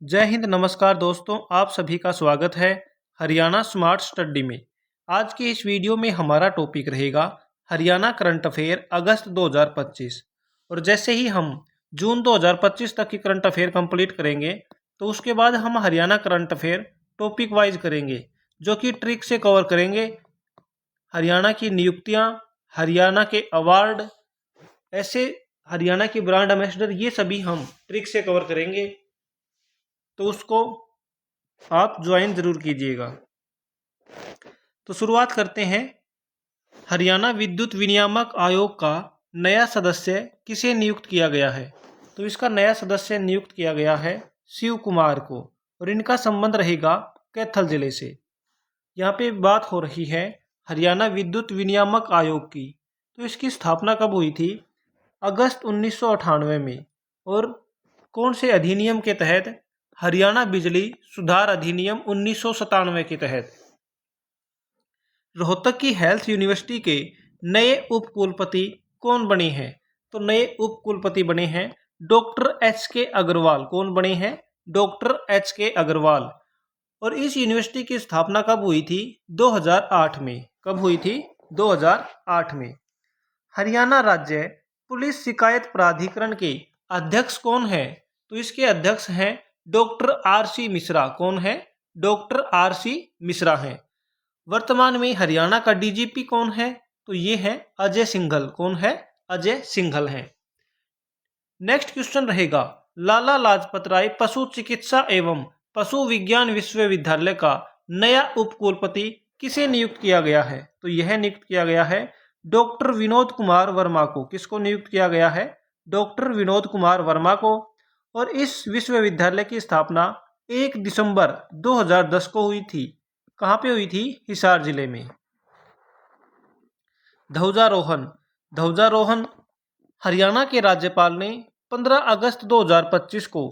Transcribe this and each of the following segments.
जय हिंद, नमस्कार दोस्तों, आप सभी का स्वागत है हरियाणा स्मार्ट स्टडी में। आज के इस वीडियो में हमारा टॉपिक रहेगा हरियाणा करंट अफेयर अगस्त 2025। और जैसे ही हम जून 2025 तक की करंट अफेयर कंप्लीट करेंगे तो उसके बाद हम Haryana current affair topic wise करेंगे, जो कि ट्रिक से कवर करेंगे। हरियाणा की नियुक्तियाँ, हरियाणा के अवार्ड, ऐसे हरियाणा की ब्रांड एम्बेसडर, ये सभी हम ट्रिक से कवर करेंगे, तो उसको आप ज्वाइन जरूर कीजिएगा। तो शुरुआत करते हैं। हरियाणा विद्युत विनियामक आयोग का नया सदस्य किसे नियुक्त किया गया है? तो इसका नया सदस्य नियुक्त किया गया है शिव कुमार को, और इनका संबंध रहेगा कैथल जिले से। यहाँ पे बात हो रही है हरियाणा विद्युत विनियामक आयोग की। तो इसकी स्थापना कब हुई थी? अगस्त 1998 में। और कौन से अधिनियम के तहत? हरियाणा बिजली सुधार अधिनियम 1997 के तहत। रोहतक की हेल्थ यूनिवर्सिटी के नए उप कुलपति कौन बने हैं? तो नए उप कुलपति बने हैं डॉक्टर एच के अग्रवाल। कौन बने हैं? डॉक्टर एच के अग्रवाल। और इस यूनिवर्सिटी की स्थापना कब हुई थी? 2008 में। कब हुई थी? 2008 में। हरियाणा राज्य पुलिस शिकायत प्राधिकरण के अध्यक्ष कौन है? तो इसके अध्यक्ष हैं डॉक्टर आर.सी. मिश्रा। कौन है? Doctor RC. मिश्रा हैं। वर्तमान में हरियाणा का डीजीपी कौन है? तो ये है अजय सिंघल। कौन है? अजय सिंघल हैं। नेक्स्ट क्वेश्चन रहेगा, लाला लाजपत राय पशु चिकित्सा एवं पशु विज्ञान विश्वविद्यालय का नया उपकुलपति किसे नियुक्त किया गया है? तो यह नियुक्त किया गया है डॉक्टर विनोद कुमार वर्मा को। किसको नियुक्त किया गया है? डॉक्टर विनोद कुमार वर्मा को। और इस विश्वविद्यालय की स्थापना 1 दिसंबर 2010 को हुई थी। कहाँ पे हुई थी? हिसार जिले में। ध्वजारोहण। ध्वजारोहण हरियाणा के राज्यपाल ने 15 अगस्त 2025 को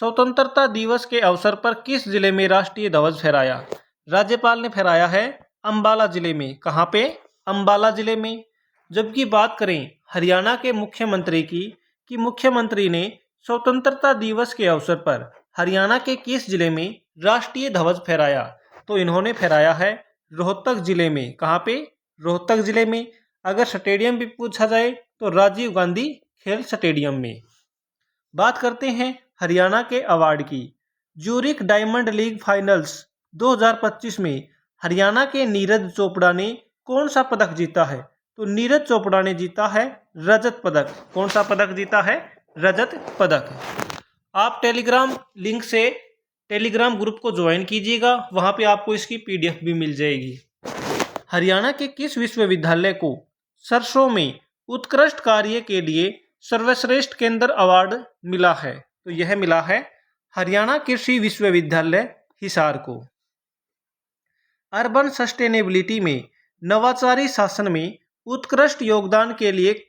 स्वतंत्रता दिवस के अवसर पर किस जिले में राष्ट्रीय ध्वज फहराया? राज्यपाल ने फहराया है अंबाला जिले में। कहाँ पे? अंबाला जिले में। जबकि बात करें हरियाणा के मुख्यमंत्री की, कि मुख्यमंत्री ने स्वतंत्रता दिवस के अवसर पर हरियाणा के किस जिले में राष्ट्रीय ध्वज फहराया? तो इन्होंने फहराया है रोहतक जिले में। कहाँ पे? रोहतक जिले में। अगर स्टेडियम भी पूछा जाए तो राजीव गांधी खेल स्टेडियम में। बात करते हैं हरियाणा के अवार्ड की। ज्यूरिख डायमंड लीग फाइनल्स 2025 में हरियाणा के नीरज चोपड़ा ने कौन सा पदक जीता है? तो नीरज चोपड़ा ने जीता है रजत पदक। कौन सा पदक जीता है? रजत पदक। आप टेलीग्राम लिंक से टेलीग्राम ग्रुप को ज्वाइन कीजिएगा, वहां पे आपको इसकी पीडीएफ भी मिल जाएगी। हरियाणा के किस विश्वविद्यालय को सरसों में उत्कृष्ट कार्य के लिए सर्वश्रेष्ठ केंद्र अवार्ड मिला है? तो यह मिला है हरियाणा कृषि विश्वविद्यालय हिसार को। अर्बन सस्टेनेबिलिटी में नवाचारी शासन में उत्कृष्ट योगदान के लिए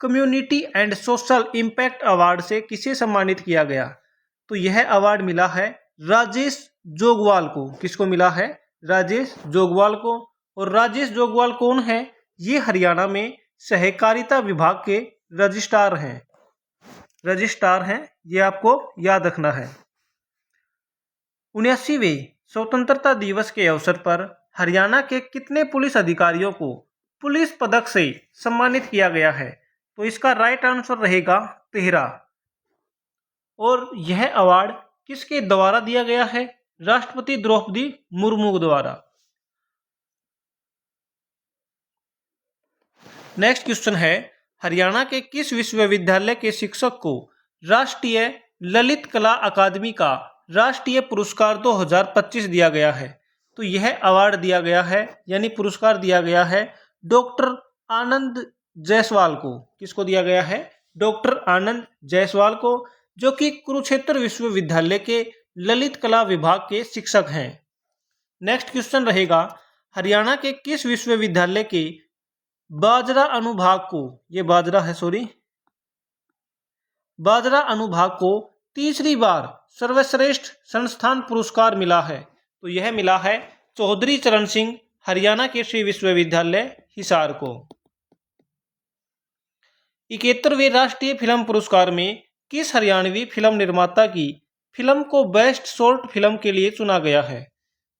community and social impact award से किसे सम्मानित किया गया? तो यह अवार्ड मिला है राजेश जोगवाल को। किसको मिला है? राजेश जोगवाल को। और राजेश जोगवाल कौन है? ये हरियाणा में सहकारिता विभाग के रजिस्ट्रार हैं। रजिस्ट्रार हैं, ये आपको याद रखना है। 79वें स्वतंत्रता दिवस के अवसर पर हरियाणा के कितने पुलिस अधिकारियों को पुलिस पदक से सम्मानित किया गया है? तो इसका राइट आंसर रहेगा 13। और यह अवार्ड किसके द्वारा दिया गया है? राष्ट्रपति द्रौपदी मुर्मू द्वारा। नेक्स्ट क्वेश्चन है, हरियाणा के किस विश्वविद्यालय के शिक्षक को राष्ट्रीय ललित कला अकादमी का राष्ट्रीय पुरस्कार 2025 दिया गया है? तो यह अवार्ड दिया गया है, यानी पुरस्कार दिया गया है डॉक्टर आनंद जायसवाल को। किसको दिया गया है? डॉक्टर आनंद जायसवाल को, जो कि कुरुक्षेत्र विश्वविद्यालय के ललित कला विभाग के शिक्षक हैं। नेक्स्ट क्वेश्चन रहेगा, हरियाणा के किस विश्वविद्यालय के बाजरा अनुभाग को, ये बाजरा है सॉरी, बाजरा अनुभाग को तीसरी बार सर्वश्रेष्ठ संस्थान पुरस्कार मिला है? तो यह मिला है चौधरी चरण सिंह हरियाणा कृषि विश्वविद्यालय हिसार को। 71वें राष्ट्रीय फिल्म पुरस्कार में किस हरियाणवी फिल्म निर्माता की फिल्म को बेस्ट शॉर्ट फिल्म के लिए चुना गया है?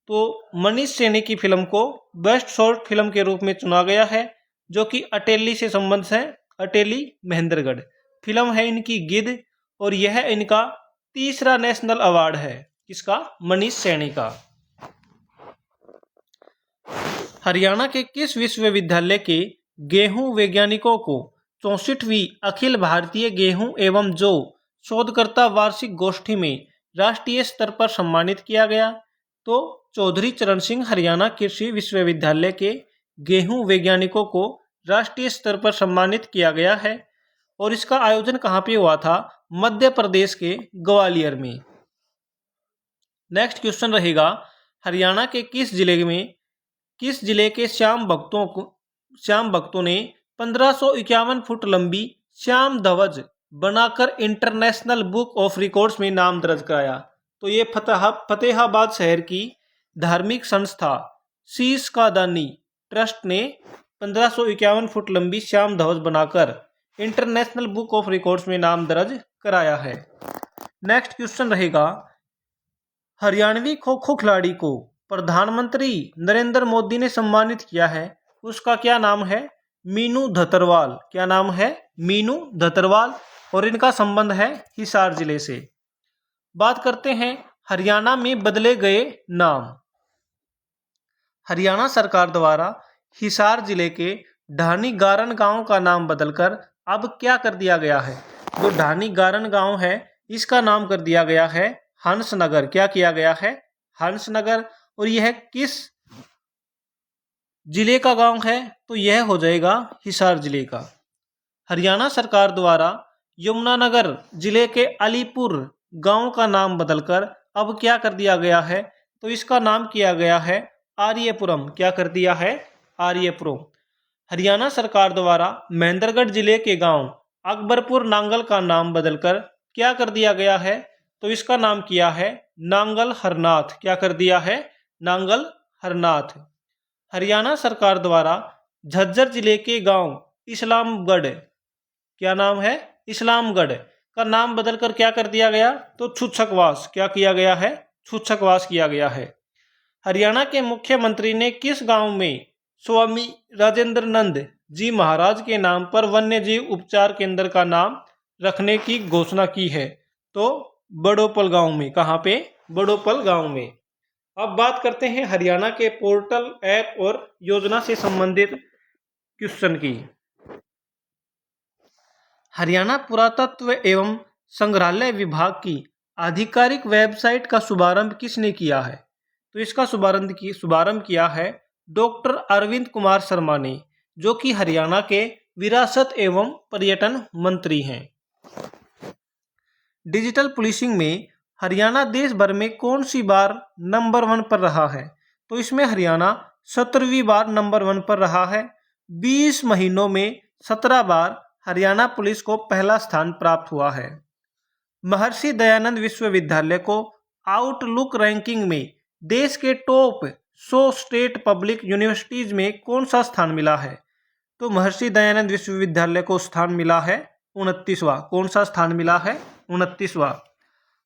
तो मनीष सैनी की फिल्म को बेस्ट शॉर्ट फिल्म के रूप में चुना गया है, जो कि अटेली से संबंध है। अटेली महेंद्रगढ़ फिल्म है इनकी गिद्ध, और यह इनका तीसरा नेशनल अवार्ड है। किसका? मनीष सैनी का। हरियाणा के किस विश्वविद्यालय के गेहूं वैज्ञानिकों को 64वीं अखिल भारतीय गेहूं एवं जौ शोधकर्ता वार्षिक गोष्ठी में राष्ट्रीय स्तर पर सम्मानित किया गया? तो चौधरी चरण सिंह हरियाणा कृषि विश्वविद्यालय के गेहूं वैज्ञानिकों को राष्ट्रीय स्तर पर सम्मानित किया गया है, और इसका आयोजन कहाँ पे हुआ था? मध्य प्रदेश के ग्वालियर में। नेक्स्ट क्वेश्चन रहेगा, हरियाणा के किस जिले के श्याम भक्तों ने 1551 फुट लंबी श्याम ध्वज बनाकर इंटरनेशनल बुक ऑफ रिकॉर्ड्स में नाम दर्ज कराया? तो ये फतेहाबाद शहर की धार्मिक संस्था शीश का दानी ट्रस्ट ने 1551 फुट लंबी श्याम ध्वज बनाकर इंटरनेशनल बुक ऑफ रिकॉर्ड्स में नाम दर्ज कराया है। नेक्स्ट क्वेश्चन रहेगा, हरियाणवी खो खो खिलाड़ी को प्रधानमंत्री नरेंद्र मोदी ने सम्मानित किया है, उसका क्या नाम है? मीनू धतरवाल। क्या नाम है? मीनू धतरवाल, और इनका संबंध है हिसार जिले से। बात करते हैं हरियाणा में बदले गए नाम। हरियाणा सरकार द्वारा हिसार जिले के ढानी गारन गांव का नाम बदलकर अब क्या कर दिया गया है? जो ढानी गारन गांव है इसका नाम कर दिया गया है हंसनगर। क्या किया गया है? हंसनगर। और यह किस जिले का गांव है? तो यह हो जाएगा हिसार जिले का। हरियाणा सरकार द्वारा यमुनानगर जिले के अलीपुर गांव का नाम बदलकर अब क्या कर दिया गया है? तो इसका नाम किया गया है आर्यपुरम। क्या कर दिया है? आर्यपुरम। हरियाणा सरकार द्वारा महेंद्रगढ़ जिले के गांव अकबरपुर नांगल का नाम बदलकर क्या कर दिया गया है? तो इसका नाम किया है नांगल हरनाथ। क्या कर दिया है? नांगल हरनाथ। हरियाणा सरकार द्वारा झज्जर जिले के गांव इस्लामगढ़, क्या नाम है? इस्लामगढ़ का नाम बदलकर क्या कर दिया गया? तो छुच्छकवास। क्या किया गया है? छुच्छकवास किया गया है। हरियाणा के मुख्यमंत्री ने किस गांव में स्वामी राजेंद्र नंद जी महाराज के नाम पर वन्य जीव उपचार केंद्र का नाम रखने की घोषणा की है? तो बड़ोपल गांव में। कहाँ पे? बड़ोपल गांव में। अब बात करते हैं हरियाणा के पोर्टल ऐप और योजना से संबंधित क्वेश्चन की। हरियाणा पुरातत्व एवं संग्रहालय विभाग की आधिकारिक वेबसाइट का शुभारंभ किसने किया है? तो इसका शुभारंभ किया है डॉक्टर अरविंद कुमार शर्मा ने, जो कि हरियाणा के विरासत एवं पर्यटन मंत्री हैं। डिजिटल पुलिसिंग में हरियाणा देश भर में कौन सी बार नंबर 1 पर रहा है? तो इसमें हरियाणा 17वीं बार नंबर 1 पर रहा है। 20 महीनों में 17 बार हरियाणा पुलिस को पहला स्थान प्राप्त हुआ है। महर्षि दयानंद विश्वविद्यालय को आउटलुक रैंकिंग में देश के टॉप 100 स्टेट पब्लिक यूनिवर्सिटीज में कौन सा स्थान मिला है? तो महर्षि दयानंद विश्वविद्यालय को स्थान मिला है 29वां। कौन सा स्थान मिला है? 29वां।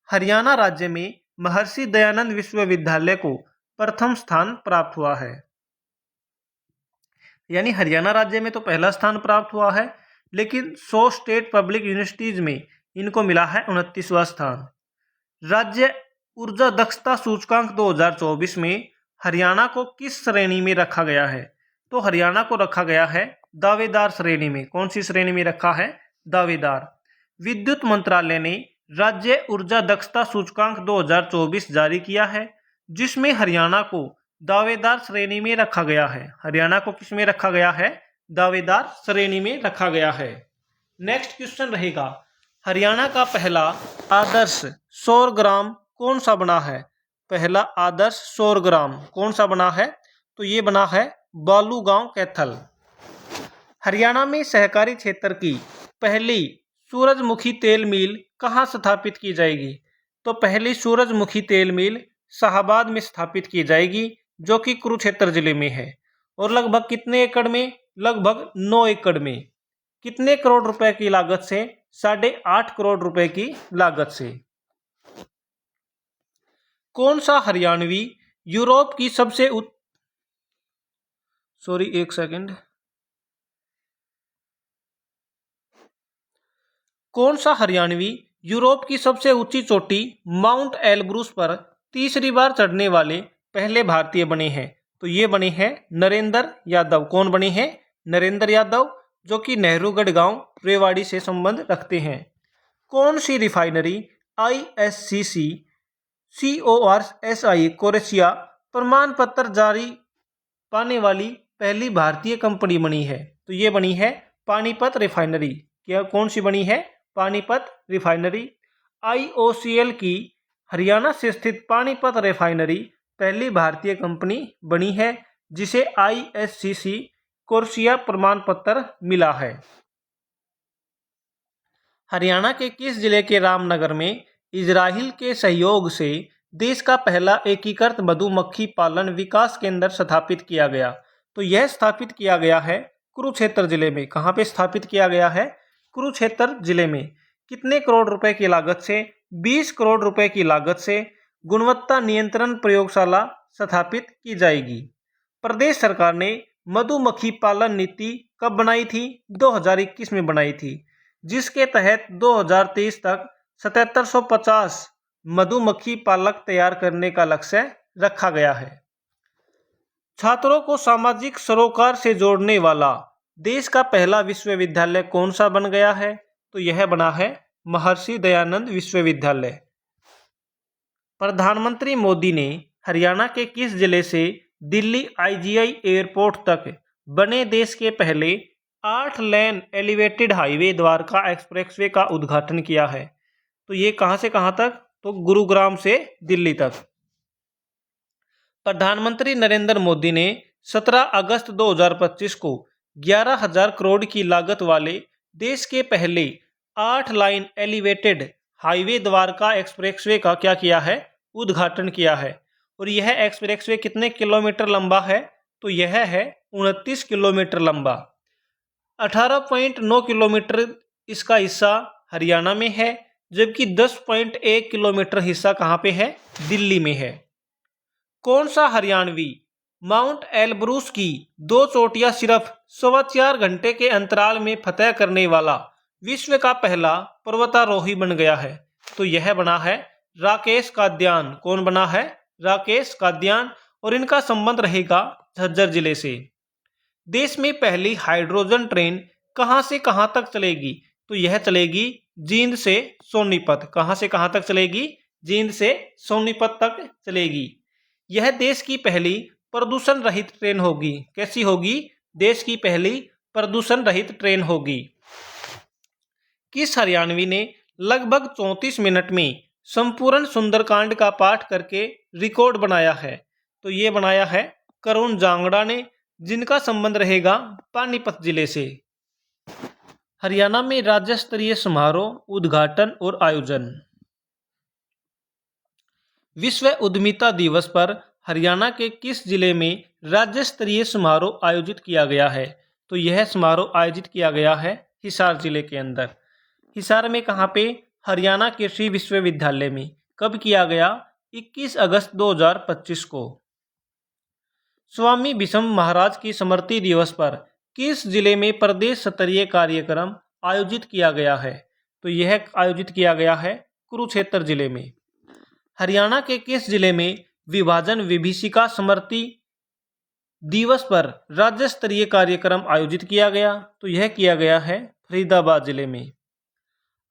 हरियाणा राज्य में महर्षि दयानंद विश्वविद्यालय को प्रथम स्थान प्राप्त हुआ है। यानी हरियाणा राज्य में तो पहला स्थान प्राप्त हुआ है, लेकिन 100 स्टेट पब्लिक यूनिवर्सिटीज में इनको मिला है 29वां स्थान। राज्य ऊर्जा दक्षता सूचकांक 2024 में हरियाणा को किस श्रेणी में रखा गया है? तो हरियाणा को रखा गया है दावेदार श्रेणी में। कौन सी श्रेणी में रखा है? दावेदार। विद्युत मंत्रालय ने राज्य ऊर्जा दक्षता सूचकांक 2024 जारी किया है, जिसमें हरियाणा को दावेदार श्रेणी में रखा गया है। हरियाणा को किस में रखा गया है? दावेदार श्रेणी में रखा गया है। नेक्स्ट क्वेश्चन रहेगा, हरियाणा का पहला आदर्श सौर ग्राम कौन सा बना है? पहला आदर्श सौर ग्राम कौन सा बना है? तो ये बना है बालू गांव कैथल। हरियाणा में सहकारी क्षेत्र की पहली सूरजमुखी तेल मिल कहाँ स्थापित की जाएगी? तो पहली सूरजमुखी तेल मिल शाहबाद में स्थापित की जाएगी, जो कि कुरुक्षेत्र जिले में है। और लगभग कितने एकड़ में? लगभग 9 एकड़ में। कितने करोड़ रुपए की लागत से? 8.5 करोड़ रुपए की लागत से। कौन सा हरियाणवी यूरोप की सबसे एक सेकंड। कौन सा हरियाणवी यूरोप की सबसे ऊंची चोटी माउंट एलब्रूस पर तीसरी बार चढ़ने वाले पहले भारतीय बने हैं? तो ये बने हैं नरेंद्र यादव। कौन बने हैं? नरेंद्र यादव, जो कि नेहरूगढ़ गांव रेवाड़ी से संबंध रखते हैं। कौन सी रिफाइनरी ISCC CORSI क्रोएशिया प्रमाण पत्र जारी पाने वाली पहली भारतीय कंपनी बनी है? तो ये बनी है पानीपत रिफाइनरी। क्या कौन सी बनी है? पानीपत रिफाइनरी। IOCL की हरियाणा से स्थित पानीपत रिफाइनरी पहली भारतीय कंपनी बनी है जिसे ISCC क्रोएशिया प्रमाण पत्र मिला है। हरियाणा के किस जिले के रामनगर में इजराइल के सहयोग से देश का पहला एकीकृत मधुमक्खी पालन विकास केंद्र स्थापित किया गया? तो यह स्थापित किया गया है कुरुक्षेत्र जिले में। कहाँ पे स्थापित किया गया है? कुरुक्षेत्र जिले में। कितने करोड़ रुपए की लागत से? 20 करोड़ रुपए की लागत से गुणवत्ता नियंत्रण प्रयोगशाला स्थापित की जाएगी। प्रदेश सरकार ने मधुमक्खी पालन नीति कब बनाई थी? 2021 में बनाई थी, जिसके तहत 2023 तक 7750 मधुमक्खी पालक तैयार करने का लक्ष्य रखा गया है। छात्रों को सामाजिक सरोकार से जोड़ने वाला देश का पहला विश्वविद्यालय कौन सा बन गया है? तो यह बना है महर्षि दयानंद विश्वविद्यालय। प्रधानमंत्री मोदी ने हरियाणा के किस जिले से दिल्ली IGI एयरपोर्ट तक बने देश के पहले 8 lane elevated highway Dwarka expressway का उद्घाटन किया है? तो ये कहां से कहां तक? तो गुरुग्राम से दिल्ली तक। प्रधानमंत्री नरेंद्र मोदी ने 17 अगस्त 2025 को 11,000 करोड़ की लागत वाले देश के पहले 8 line elevated highway Dwarka expressway का क्या किया है? उद्घाटन किया है। और यह एक्सप्रेसवे कितने किलोमीटर लंबा है? तो यह है 29 किलोमीटर लंबा। 18.9 किलोमीटर इसका हिस्सा हरियाणा में है, जबकि 10.1 किलोमीटर हिस्सा कहाँ पे है? दिल्ली में है। कौन सा हरियाणवी माउंट एलब्रूस की 2 चोटियां सिर्फ 4.25 घंटे के अंतराल में फतह करने वाला विश्व का पहला पर्वतारोही बन गया है? तो यह बना है राकेश काद्यान। कौन बना है? राकेश काद्यान। और इनका संबंध रहेगा झज्जर जिले से। देश में पहली हाइड्रोजन ट्रेन कहां से कहां तक चलेगी? तो यह चलेगी जींद से सोनीपत। कहां से कहां तक चलेगी? जींद से सोनीपत तक चलेगी। यह देश की पहली प्रदूषण रहित ट्रेन होगी। कैसी होगी? देश की पहली प्रदूषण रहित ट्रेन होगी। किस हरियाणवी ने लगभग 34 मिनट में संपूर्ण सुंदरकांड का पाठ करके रिकॉर्ड बनाया है? तो ये बनाया है करुण जांगड़ा ने, जिनका संबंध रहेगा पानीपत जिले से। हरियाणा में राज्य स्तरीय समारोह, उद्घाटन और आयोजन। विश्व उद्यमिता दिवस पर हरियाणा के किस जिले में राज्य स्तरीय समारोह आयोजित किया गया है? तो यह समारोह आयोजित किया गया है हिसार जिले के अंदर। हिसार में कहाँ पे? हरियाणा कृषि विश्वविद्यालय में। कब किया गया? 21 अगस्त 2025 को। स्वामी भीष्म महाराज की स्मृति दिवस पर किस जिले में प्रदेश स्तरीय कार्यक्रम आयोजित किया गया है? तो यह आयोजित किया गया है कुरुक्षेत्र जिले में। हरियाणा के किस जिले में विभाजन विभीषिका स्मृति दिवस पर राज्य स्तरीय कार्यक्रम आयोजित किया गया? तो यह किया गया है फरीदाबाद जिले में।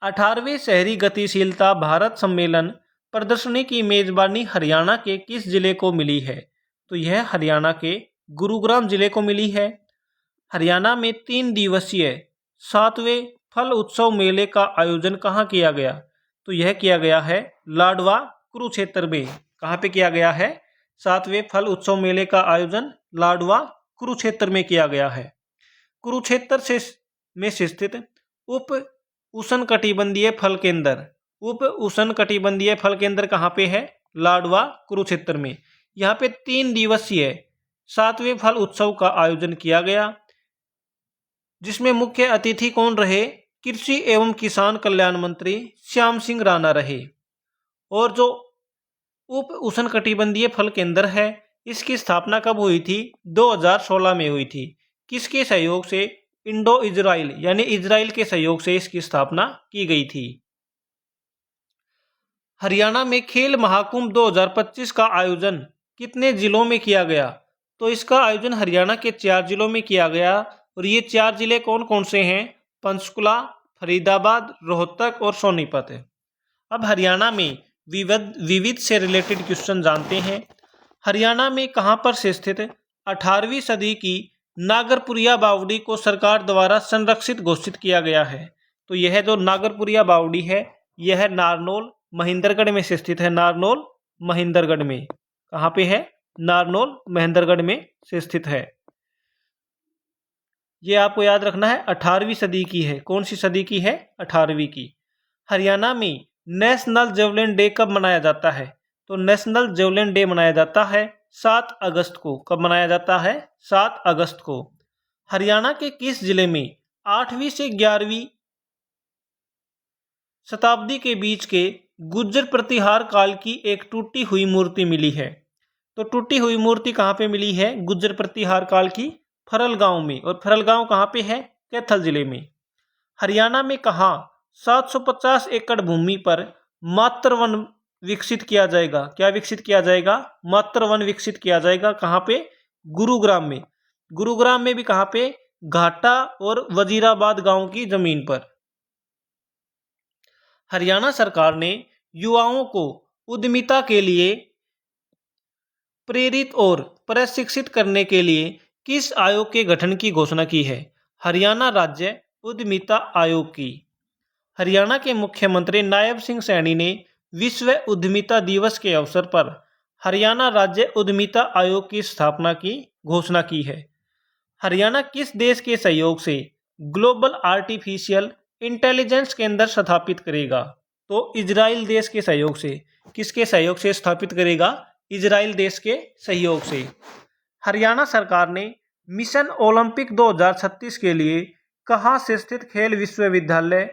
18वें शहरी गतिशीलता भारत सम्मेलन प्रदर्शनी की मेजबानी हरियाणा के किस जिले को मिली है? तो यह हरियाणा के गुरुग्राम जिले को मिली है। हरियाणा में 3 दिवसीय 7वें फल उत्सव मेले का आयोजन कहाँ किया गया? तो यह किया गया है लाडवा कुरुक्षेत्र में। कहाँ पे किया गया है? 7वें फल उत्सव मेले का आयोजन लाडवा कुरुक्षेत्र में किया गया है। कुरुक्षेत्र में स्थित उप उष्णकटिबंधीय फल केंद्र, उप उष्णकटिबंधीय फल केंद्र कहाँ पे है? लाडवा कुरुक्षेत्र में। यहाँ पे 3 दिवसीय 7वें फल उत्सव का आयोजन किया गया, जिसमें मुख्य अतिथि कौन रहे? कृषि एवं किसान कल्याण मंत्री श्याम सिंह राणा रहे। और जो उप उष्णकटिबंधीय फल केंद्र है। इसकी स्थापना कब हुई थी? 2016 में हुई थी। किसके सहयोग से? इंडो इजराइल यानी इजराइल के सहयोग से इसकी स्थापना की गई थी। हरियाणा में खेल महाकुंभ 2025 का आयोजन कितने जिलों में किया गया? तो इसका आयोजन हरियाणा के 4 जिलों में किया गया। और ये 4 जिले कौन कौन से हैं? पंचकुला, फरीदाबाद, रोहतक और सोनीपत है। अब हरियाणा में विविध से रिलेटेड क्वेश्चन जानते हैं। हरियाणा में कहां पर से स्थित 18वीं सदी की नागरपुरिया बावड़ी को सरकार द्वारा संरक्षित घोषित किया गया है। तो यह जो नागरपुरिया बावड़ी है यह नारनौल महेंद्रगढ़ में से स्थित है। नारनौल महेंद्रगढ़ में कहां पे है? नारनौल महेंद्रगढ़ में से स्थित है। यह आपको याद रखना है, 18वीं सदी की है। कौन सी सदी की है? 18वीं की। हरियाणा में नेशनल जेवलिन डे कब मनाया जाता है? तो नेशनल जेवलिन डे मनाया जाता है 7 अगस्त को। कब मनाया जाता है? 7 अगस्त को। हरियाणा के किस जिले में 8वीं से 11वीं शताब्दी के बीच के गुर्जर प्रतिहार काल की एक टूटी हुई मूर्ति मिली है? तो टूटी हुई मूर्ति कहाँ पे मिली है? गुर्जर प्रतिहार काल की फरल गांव में। और फरल गांव कहाँ पे है? कैथल जिले में। हरियाणा में कहाँ 750 एकड़ भूमि पर मातृ वन विकसित किया जाएगा? क्या विकसित किया जाएगा? मातृ वन विकसित किया जाएगा। कहाँ पे? गुरुग्राम में। गुरुग्राम में भी कहाँ पे? घाटा और वजीराबाद गांव की जमीन पर। हरियाणा सरकार ने युवाओं को उद्यमिता के लिए प्रेरित और प्रशिक्षित करने के लिए किस आयोग के गठन की घोषणा की है? हरियाणा राज्य उद्यमिता आयोग की। हरियाणा के मुख्यमंत्री नायब सिंह सैनी ने विश्व उद्यमिता दिवस के अवसर पर हरियाणा राज्य उद्यमिता आयोग की स्थापना की घोषणा की है। हरियाणा किस देश के सहयोग से ग्लोबल आर्टिफिशियल इंटेलिजेंस केंद्र स्थापित करेगा? तो इजराइल देश के सहयोग से। किसके सहयोग से स्थापित करेगा? इजराइल देश के सहयोग से। हरियाणा सरकार ने मिशन ओलंपिक 2036 के लिए कहाँ से स्थित खेल विश्वविद्यालय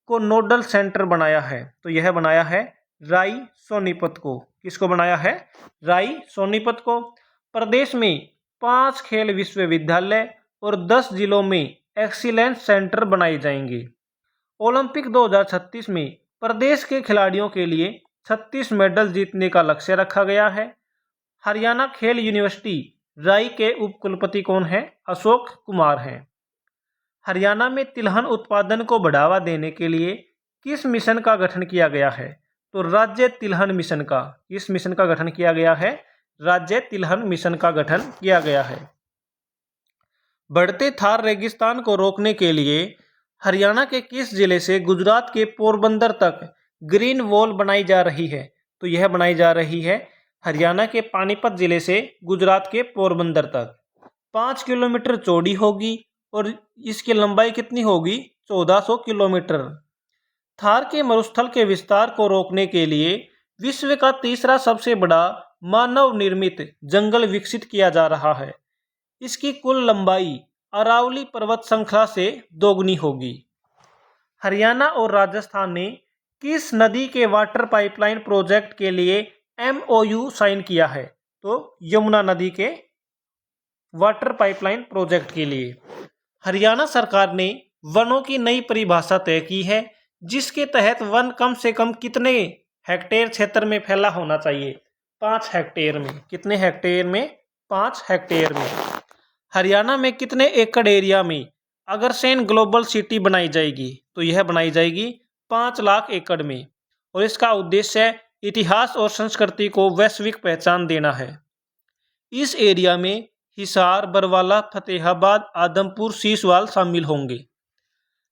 को नोडल सेंटर बनाया है? तो यह बनाया है राई सोनीपत को। किसको बनाया है? राई सोनीपत को। प्रदेश में 5 खेल विश्वविद्यालय और 10 जिलों में एक्सीलेंस सेंटर बनाए जाएंगे। ओलंपिक 2036 में प्रदेश के खिलाड़ियों के लिए 36 मेडल जीतने का लक्ष्य रखा गया है। हरियाणा खेल यूनिवर्सिटी राई के उपकुलपति कौन है? अशोक कुमार हैं। हरियाणा में तिलहन उत्पादन को बढ़ावा देने के लिए किस मिशन का गठन किया गया है? तो राज्य तिलहन मिशन का। किस मिशन का गठन किया गया है? राज्य तिलहन मिशन का गठन किया गया है। बढ़ते थार रेगिस्तान को रोकने के लिए हरियाणा के किस जिले से गुजरात के पोरबंदर तक ग्रीन वॉल बनाई जा रही है? तो यह बनाई जा रही है हरियाणा के पानीपत जिले से गुजरात के पोरबंदर तक। 5 किलोमीटर चौड़ी होगी और इसकी लंबाई कितनी होगी? 1400 किलोमीटर। थार के मरुस्थल के विस्तार को रोकने के लिए विश्व का तीसरा सबसे बड़ा मानव निर्मित जंगल विकसित किया जा रहा है। इसकी कुल लंबाई अरावली पर्वत श्रृंखला से दोगुनी होगी। हरियाणा और राजस्थान ने किस नदी के वाटर पाइपलाइन प्रोजेक्ट के लिए MOU साइन किया है? तो यमुना नदी के वाटर पाइपलाइन प्रोजेक्ट के लिए। हरियाणा सरकार ने वनों की नई परिभाषा तय की है, जिसके तहत वन कम से कम कितने हेक्टेयर क्षेत्र में फैला होना चाहिए? 5 हेक्टेयर में। कितने हेक्टेयर में? 5 हेक्टेयर में। हरियाणा में कितने एकड़ एरिया में अग्रसेन ग्लोबल सिटी बनाई जाएगी? तो यह बनाई जाएगी 5 लाख एकड़ में। और इसका उद्देश्य इतिहास और संस्कृति को वैश्विक पहचान देना है। इस एरिया में हिसार, बरवाला, फतेहाबाद, आदमपुर, सीसवाल शामिल होंगे।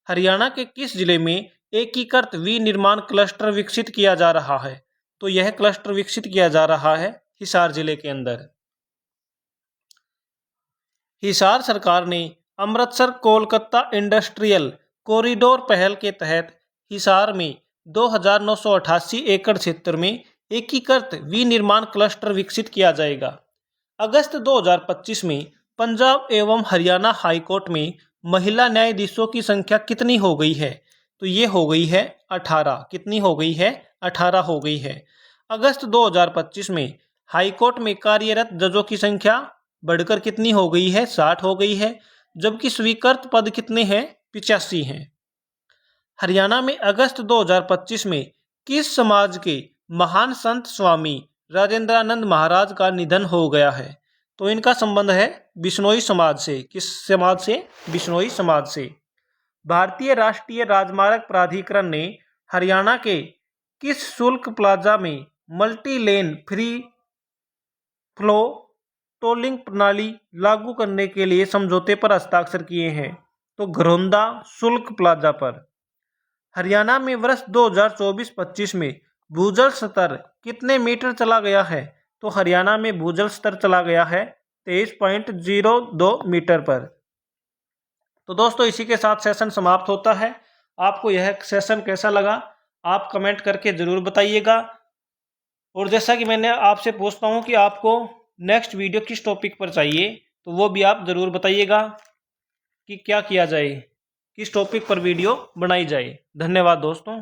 हरियाणा के किस जिले में एकीकृत विनिर्माण क्लस्टर विकसित किया जा रहा है? तो यह क्लस्टर विकसित किया जा रहा है हिसार जिले के अंदर। हिसार सरकार ने अमृतसर कोलकाता इंडस्ट्रियल कॉरिडोर पहल के तहत हिसार में 2988 एकड़ क्षेत्र में एकीकृत विनिर्माण क्लस्टर विकसित किया जाएगा। अगस्त 2025 में पंजाब एवं हरियाणा हाईकोर्ट में महिला न्यायाधीशों की संख्या कितनी हो गई है? तो ये हो गई है 18। कितनी हो गई है? 18 हो गई है। अगस्त 2025 में हाईकोर्ट में कार्यरत जजों की संख्या बढ़कर कितनी हो गई है? 60 हो गई है, जबकि स्वीकृत पद कितने हैं? 85 हैं। हरियाणा में अगस्त 2025 में किस समाज के महान संत स्वामी राजेंद्रानंद महाराज का निधन हो गया है? तो इनका संबंध है बिश्नोई समाज से। किस समाज से? बिश्नोई समाज से। भारतीय राष्ट्रीय राजमार्ग प्राधिकरण ने हरियाणा के किस शुल्क प्लाजा में multi lane free flow tolling प्रणाली लागू करने के लिए समझौते पर हस्ताक्षर किए हैं? तो घरौंदा शुल्क प्लाजा पर। हरियाणा में वर्ष 2024-25 में भूजल स्तर कितने मीटर चला गया है? तो हरियाणा में भूजल स्तर चला गया है 23.02 मीटर पर। तो दोस्तों इसी के साथ सेशन समाप्त होता है। आपको यह सेशन कैसा लगा आप कमेंट करके ज़रूर बताइएगा। और जैसा कि मैंने आपसे पूछता हूं कि आपको नेक्स्ट वीडियो किस टॉपिक पर चाहिए, तो वो भी आप ज़रूर बताइएगा कि क्या किया जाए, किस टॉपिक पर वीडियो बनाई जाए। धन्यवाद दोस्तों।